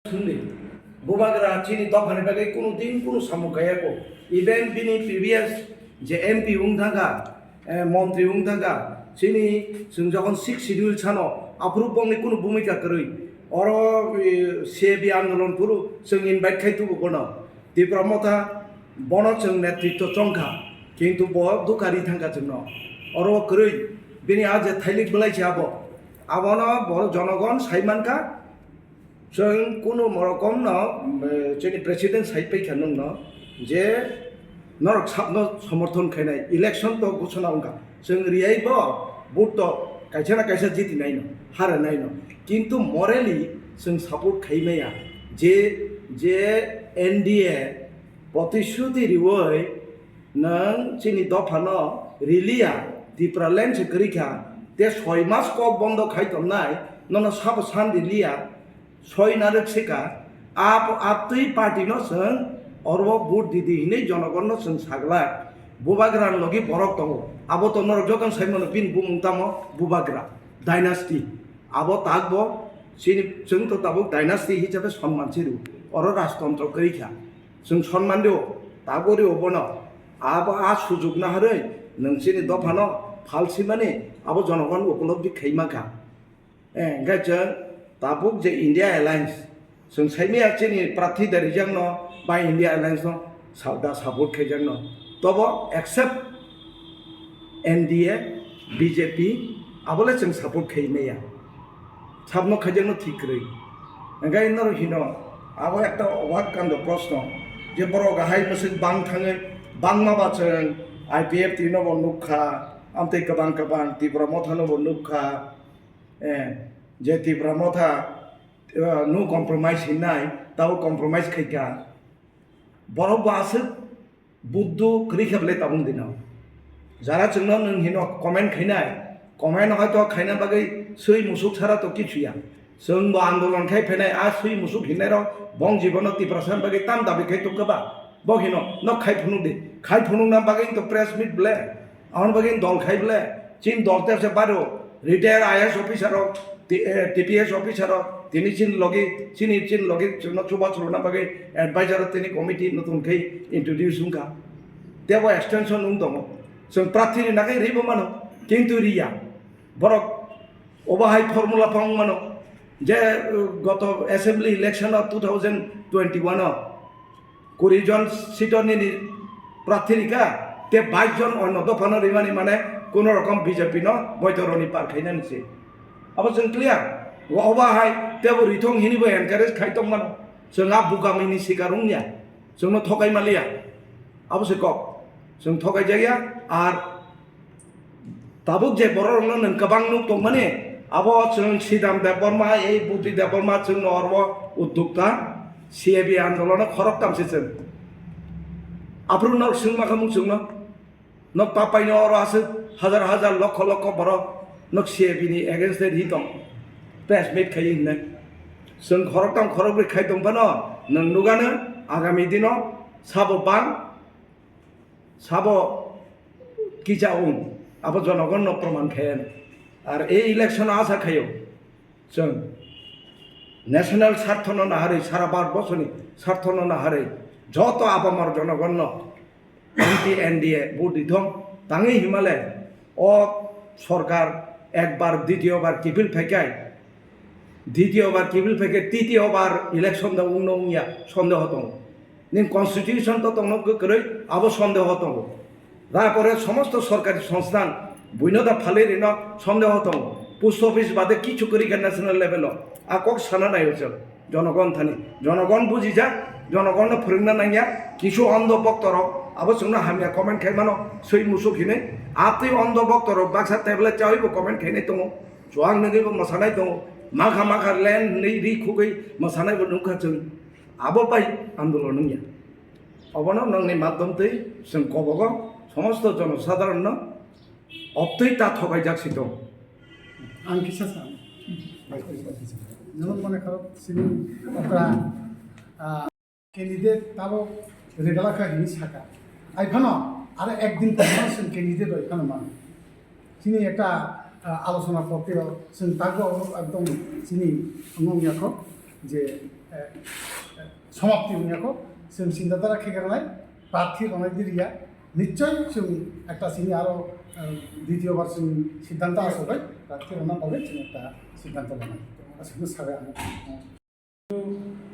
Sunday. Bubagra chini tofane bagi kuno tin kuno samukaya ko. Even bini previous je MP ungthaga, Montri ungthaga, chini sung jokon 6 schedule chano approve bongni kuno bhumika koroi. Oro CAB आंदोलन पुरु sung invite khai tu bono. Tipra motha bono sung netritto chongkha. Kintu bo dukari thangka chungno. Oro koroi bini aje thailik belai chabo. Abono boro jonogon saimanka जों कुनो मरकम न जोंनि president side फैखानो न जे नरक साबनो समर्थन खायनाय election तो घोषणा उनका जों रियाइबो भोट तो कायसेना कायसे जितिनाय न हारनाय न किंतु मरेलि जों सपोर्ट खायनाया जे एनडीए प्रतिश्रुति रिवय नों जोंनि दफानो रिलिया दिप्रालेन्ड सेक्रेटारिखा ते 6 मास को बन्द खायतमनाय नन साब सान रिलिया ছয় নারক শেখা আপতই পার্টি ন সং অরব ভোট দিদি হিনে জনগণ ন সং সাগলা বুবাগ্রান লগি বরক দङ আবো তো নরক যতন সাইমন পিন বুমতাম বুবাগ্রা ডাইনাস্টি আবো তাকবো সিনি जों তো তাবো ডাইনাস্টি হিসাবে সম্মান ছিরু অর রাজতন্ত্র করিখা जों সম্মান দিও তাগরি ওবন আবো আ সুযোগ না হারে নংসিনি দফান ফালসি মানে আবো জনগণ উপলব্ধি খাইমাখা গাইছে tabuk je India Alliance sung saimi achini prathi dari jangno by India Alliance no sauda support ke jangno tobo accept NDA BJP abole sung support ke meya sabno khajangno ঠিক rei engai nor hino abo ekta obak kando proshno je boro gahai musik bang thange bangma bacheng IPF tino bonukha amte kabang kabang tibra mothano bonukha যে তীব্র মথা no compromise হিনাই তাও compromise খাইকা বড় বাসে বুদ্ধ করি খেবলে তাবুন দিন যারা जोंनो नों हिनो कमेन्ट खाइनाय कमेन्ट হয়তো খাইনা বাগै সই মুসুক ছাড়া তো কিছুয়া जोंबो आंदोलन खाइ फैनाय आ सई मुसुक हिनाय र बं जीवन तीव्रसान बागै ताम दाबि खाइ तो कबा बग हिनो न खाइ फुनु दे खाइ फुनु ना बागै तो प्रेस मिट ब्ले आउन बागै दल खाइ ब्ले चिन दलते से बारो retire IAS officer TPS officer তিনি চিন লগে চিন লগে চুবা চলনা বাগে এডভাইজার তিনি কমিটি নতুন খাই ইন্ট্রোডিউস হুঙ্কা দেব এক্সটেনশন হুং দङ जों প্রার্থীনি নাগাই রেবো মানো কিন্তু রিয়া বরক ওবাহাই ফর্মুলা ফং মানো যে গত অ্যাসেম্বলি ইলেকশন 2021 20 জন সিটনি প্রার্থীনিকা তে 22 জন অন্য দফানো রিমানি মানে কোন রকম বিজেপি ন বৈতরণী পার খাইনা নিছে अब जों क्लियर अबाहाय तेबो रिथं हिनिबो एनकारेज खाइतम मानो जोंहा बुगामिनि सिगारुंनिया जोंनो थगाय मालिया अब से कक जों थगाय जाया आर ताबुक जे बररनो नों गोबां नुक दं माने अब जों सिदाम देबबर्मा ए बुद्धि देबबर्मा जों नरव उद्योक्ता सीएबी आंदोलन खरक तामसे जों आप्रुन नर जों माखा मुजोंनो न पापायनो अर आसे हाजार हाजार लक्ष लक्ष बर नक CAB ni against that hitong press meet khai na sung khoroktam khorokri khai tong pano nang nugana agami dino sabo bang sabo kijaung abo jonogon no proman khayen ar ei election asa khayo sung national sarthono na hare sara bar bosoni sarthono na hare joto abamar jonogon no anti NDA budi thong tangi himalay o সরকার একবার দ্বিতীয়বার কিপিল ফেকায় দ্বিতীয়বার কিপিল ফেকে তৃতীয়বার election দাও উনিয়া সন্দেহ দङ নিন constitution তো দङ করে আবো সন্দেহ দङ তারপরে সমস্ত সরকারি সংস্থান বৈনদা ফালে ঋণ সন্দেহ দङ পোস্ট অফিস বাদে কিছু করি ন্যাশনাল লেভেল আকক সানা নাই হচ্ছে জনগণ থানি জনগণ বুঝি যা জনগণ ফোরংনা নাইয়া কিছু অন্ধ ভক্তর अब जोंनो हामिया कमेन्ट खाइमानो सै मुसुक हिने आतै अन्ध भक्तर बाक्सा टेबलेट चाहैबो कमेन्ट खाइनाय दङ जुआं नगैबो मोसानाय दङ माखा माखा लेन नै रि खुगै मोसानायबो नुखा जों आबो पाइ आन्दोलन निया अबनो नंनि माध्यमतै जों कबग समस्त जनसाधारण अप्तै ता थगाय जाक्सि दङ आं किसा सान যেমন মনে করো সিনি ওকরা ক্যান্ডিডেট তাবো রেগালাকা হিনি সাকা আইফানো আর একদিন পর ক্যান্ডিডেট ওইখানে মানে চিনি একটা আলোচনা করতে তাকে একদম চিনি অঙ্গিয়াক যে समाप्ति हुनेको जों सिन्दादारा खेगारनाय प्रार्थी रनायगिरिया निश्चय जों একটা सिनि आरो द्वितीयबार जों सिद्धान्त आसबाय प्रार्थी रना बागै जों একটা सिद्धान्त लानाय आसामनो साबाय आं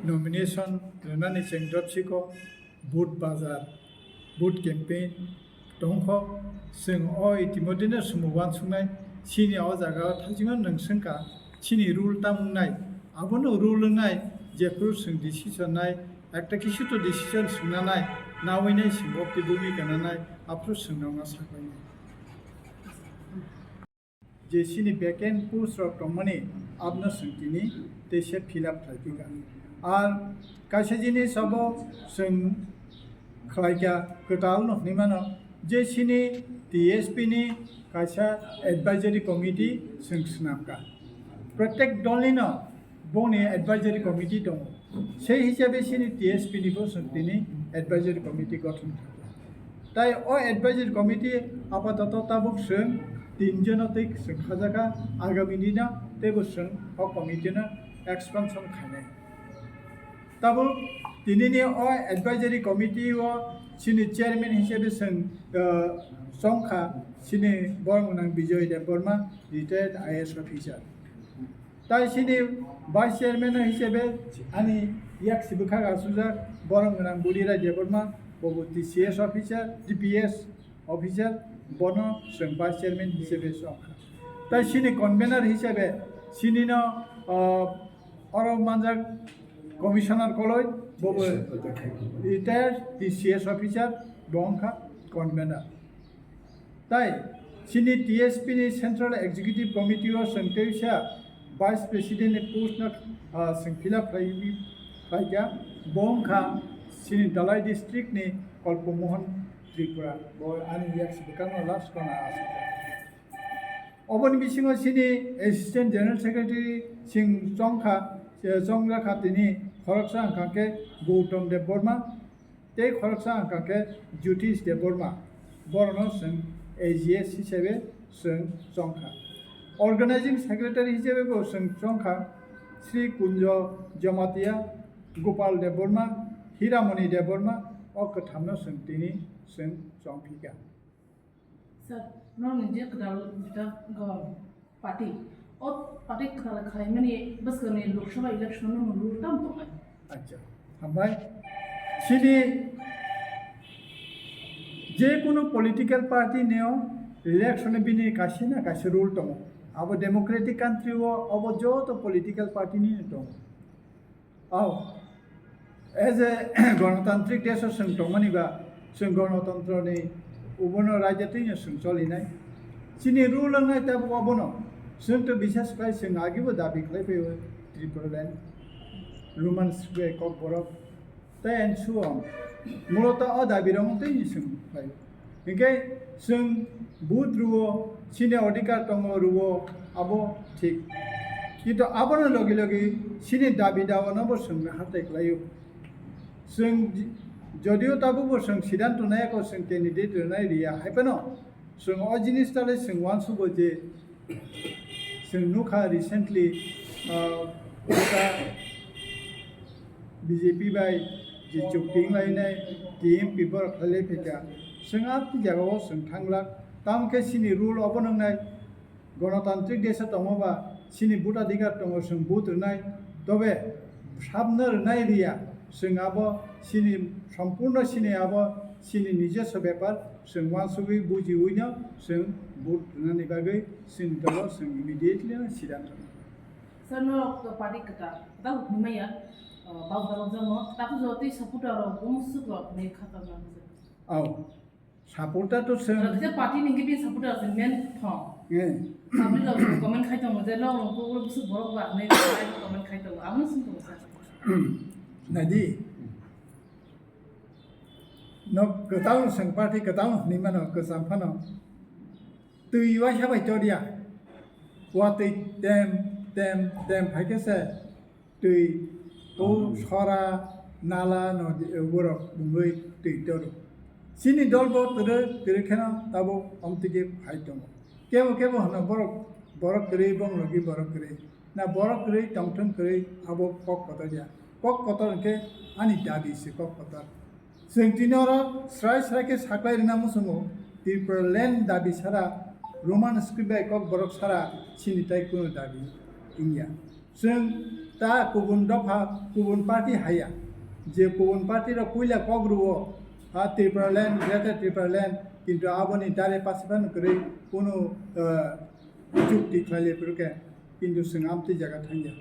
नमिनेशन रनानि सेंग्रापसिको बुथ बाजार बुथ कैंपेन दंख जों इतिमध्येनो सुमुवान सुनाय सिनि जागा थाजिमन नोंसोंका सिनि रुल तामुंनाय आबोनो रुल नाय जेफोर जों डिसिजन नाय একটা কিছু তো ডিসিশন सुनानाय नावैनाय सिंगपति भूमि गानानाय आफ्रो सोंनावना साबायनाय जे सिनि बेकेन पोस्ट रक टमनि आपनो सोंथिनि देशे फिलआप थाइपिगा आर कासे जिनिस सब जों खालायगा गोटाल नहनिमानो जे सिनि टीएसपी नि कासा एडवाइजरी कमिटी जों सुनाबगा प्रत्येक दलनिनो बनि एडवाइजरी कमिटी दं সেই হিসাবে সিনি টিএসপি নিব সন্তিনি এডভাইজরি কমিটি গঠন থাকে তাই এডভাইজরি কমিটি আপাতত তাবুক जों তিনজনতে খাজাকা আগামী দিনা তেবো जों কমিটিনো এক্সপানশন খানে তাবো দিনিনি এডভাইজরি কমিটি সিনি চেয়ারম্যান হিসেবে जों সংখ্যা সিনি বরমনাং Bijoy Deb Barma retired IS officer তাই সিনি ভাইস চেয়ারম্যান হিসেবে আনি ইয়াক সিবুখা গাসুজা বরংনাং বুড়িরা দেবর্মা ববু টিসিএস অফিসার ডিপিএস অফিসার বন जों ভাইস চেয়ারম্যান হিসেবে সংখ্যা তাই সিনি কনভেনার হিসেবে সিনিন অরমানজাক কমিশনার কলই ববু রিটায়ার্ড টিসিএস অফিসার বংখা কনভেনার তাই সিনি টিএসপি नि सेंट्रल एग्जीक्यूटिव कमिटी जों तेइसा वाइस प्रेसिडेंट पोस्ट फिलआप खालामग्रा बंखा सिनि दालाय डिस्ट्रिक्ट नि कल्पमोहन त्रिपुरा आनी याक्सिबुकानो लास्ट कना आसा अबनि बिसिङाव सिनि एसिस्टेंट जनरल सेक्रेटारि सिं जंखा तिनि खरकसा आंखाके गौतम देव बर्मा ते खरकसा आंखाके ज्योतिष देव बर्मा बरनो जों एजिएस हिसाबै जों जंखा अर्गानाइजिंग सेक्रेटारि हिसाबै जों जंखा श्री कुंज जमातिया गोपाल देव बर्मा हीरामणि देव बर्मा कथामनो जों दिनै जों जंफिगा सर नॉन जे कदाल बिटा पार्टी और पार्टी खालामनाय बोसोरनि लोकसभा इलेक्शन नो रुलटाम दं अच्छा हामबाय सिनि जे कोनो पॉलिटिकल पार्टी नेओ इलेक्शन बिनि कासिना कासि रूल दं अब डेमोक्रेटिक कंट्री अब जो तो पॉलिटिकल पार्टी नि दं एज ए गणतांत्रिक देश जों दंमोनिबा जों गणतंत्र नि उबनो राज्यतैनो जों चलिनाय सिनि रूल नाय दा अबनो जों तो विशेष खाय जों आगिबो दाबि खालायफैयो त्रिपुरालेण्ड रोमान स्क्वेयर कक बरफ दा एन्ड सो अन मूलत दाबि रंतैनो जों खाय इनके जों बुथ रुओ सिनि अधिकार दङ रुओ आबो ठीक किन्तु आबनो लगे लगे सिनि दाबि दावानबो जों हाथाय खालायो जों जदिও ताबो जों सिद्धांत नायको जों कैंडिडेट रनाय रिया हायपनो जों जिनिस ताले जों वानसुबो जे जों नुखा रिसेंटली बीजेपी बाय जे चुक्तिं लायनाय टीएमपी बर खाले फेका जों आपनि जागायाव जों थांला तामके सिनि रूल अबनंनाय गणतांत्रिक देश दङबा सिनि बुथ अधिकार दङ जों बुथ रनाय तबे साबनो रनाय रिया जों आबो सिनि सम्पूर्ण सिनि आबो सिनि निजेस्व बेपार जों वानसुबि बुजिउइनो जों बुथ रनायनि बागै जों दल जों इमिडिएटली सिद्धांत सर नो पार्टी कता दा हुमैया बावदाव जमो ताकु जति सपोर्टर गमसुक ने खाता ना सापर्टा तो जों जे पार्टी नि गिबि सपोर्टर जों मेन थ साबि लो कमेन्ट खायतो मजे लो को बुसु बरक बा नै कमेन्ट खायतो आमनो सुनतो नदी न गताव जों पार्टी गताव निमानो गजामफानो तुइवा साबाय तरिया वातै देम फाइकेसे तुइ तो सरा नाला नदी बरक बुंगै दै दरो सिनि दलबो तेरे खेना ताबो अमतिके फाइट दङ केबो हन बरक करे बंग लगी बरक करे ना बरक करे टंगटंग करे आबो पक पता जा kok kotor ke ani dabi se kok kotor जों दिनरा स्राय स्रायके साख्लाय रिना मुसुमो तिरपर लेन दाबि सारा रोमान स्क्रिप्ट कक बरक सारा सिनिताय कुनु दाबि इंगिया जों ता गुबुन दफा गुबुन पार्टी हाया जे गुबुन पार्टी र कुइला कग्रुओ हा तिरपर लेन ग्रेटर तिरपर लेन किन्तु आबनि दारे पासिबान करे कुनु जुक्ति खाले पुरके किन्तु जों आमति जागा थांगिया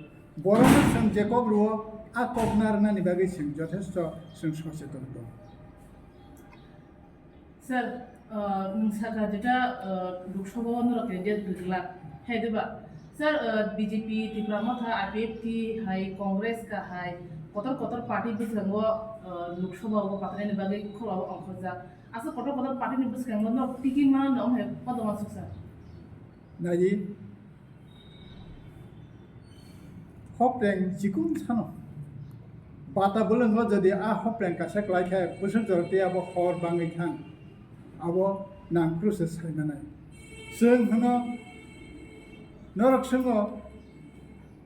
बरनो जों जे कग्रुओ आ ककनारनानि बागै जों जथेष्ट जों सचेतन दं Sir, नोंसागा जेटा लोकसभा नरके जे दुगला है देबा सर बीजेपी त्रिपुरा मथा आईपीएफटी हाई कांग्रेस का हाई कतर कतर पार्टी बिसंगो लोकसभा को पाकने बागे खलाव अंखजा आसा कतर कतर पार्टी नि बिसंगो न टिकी मा न है पदमा सुसा नाजी हप्रें जिकुन सानो बाता बोलंगो जदि आ हप्रें कासे क्लाइखे बोसोर जरते अब हर बाङै थां अब नांक्रुसे सायनानै जों होनो नरकसंगो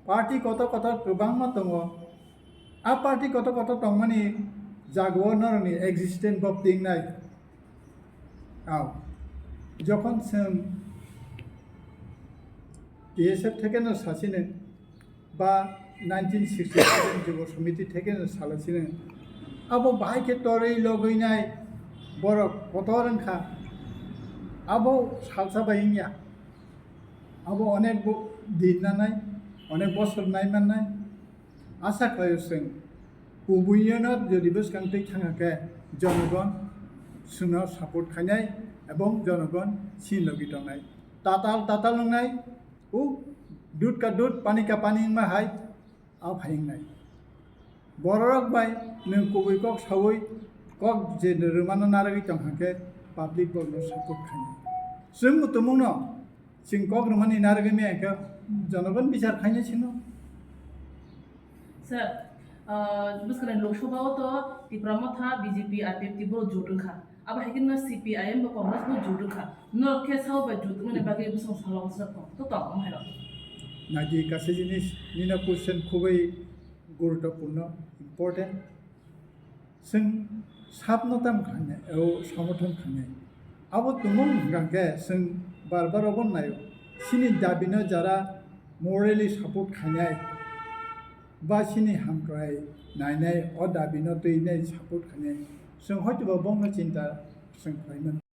पार्टी कत कत गोबां मा दङ आ पार्टी कत कत दं माने जागो नरनि एक्जिस्टेंस बब दिंनाय आव যখন जों ডিএসএফ থেকে সাসিনে বা 1967 যুব সমিতি থেকে সালাসিনে আবো বাইকে তরেই লগইনাই বড় কতরংখা আবো সালসা বাইনিয়া আবো অনেক দিন না নাই অনেক বছর নাই মাননাই আশা খায় जों गुबुयनो যদি বসকান্তি थाङाके জনগণ सुनो सापर्ट खायनाय এবং জনগণ सिनलगि दंनाय ताताल लंनाय उ दूध का दूध पानी का पानी में हाय आ भाइंनाय बररक बाय नों कबुय कक सावै कक जे रोमानो नारगि तंहाके पाब्लिक बनो सापर्ट खायनाय जों मुतमुनो जों कक रोमानि नारगि मेके জনগণ বিচার খাयनाय ছিল सर बिसकरे लोकसभा तो त्रिपुरा मथा बीजेपी आईपीएफटी बो जुदुखा अब हेकिन सीपीआईएम बो कांग्रेस बो जुदुखा नरके साव बा जुदुने बागे बिसं सालाव सर तो हमहेर नाजी गासै जिनिस निना क्वेश्चन खुबै गुरुत्वपूर्ण इम्पोर्टेन्ट जों साबनताम खाने औ समर्थन खाने अब तुमुं गांके जों बार बनायो सिनि दाबिनो जारा मरेलि सापर्ट खानाय बा सिनि हामक्राय नायनाय अ दाबिनो दैनाय सापर्ट खानाय जों हयतोबा बंग चिन्ता जों खालामो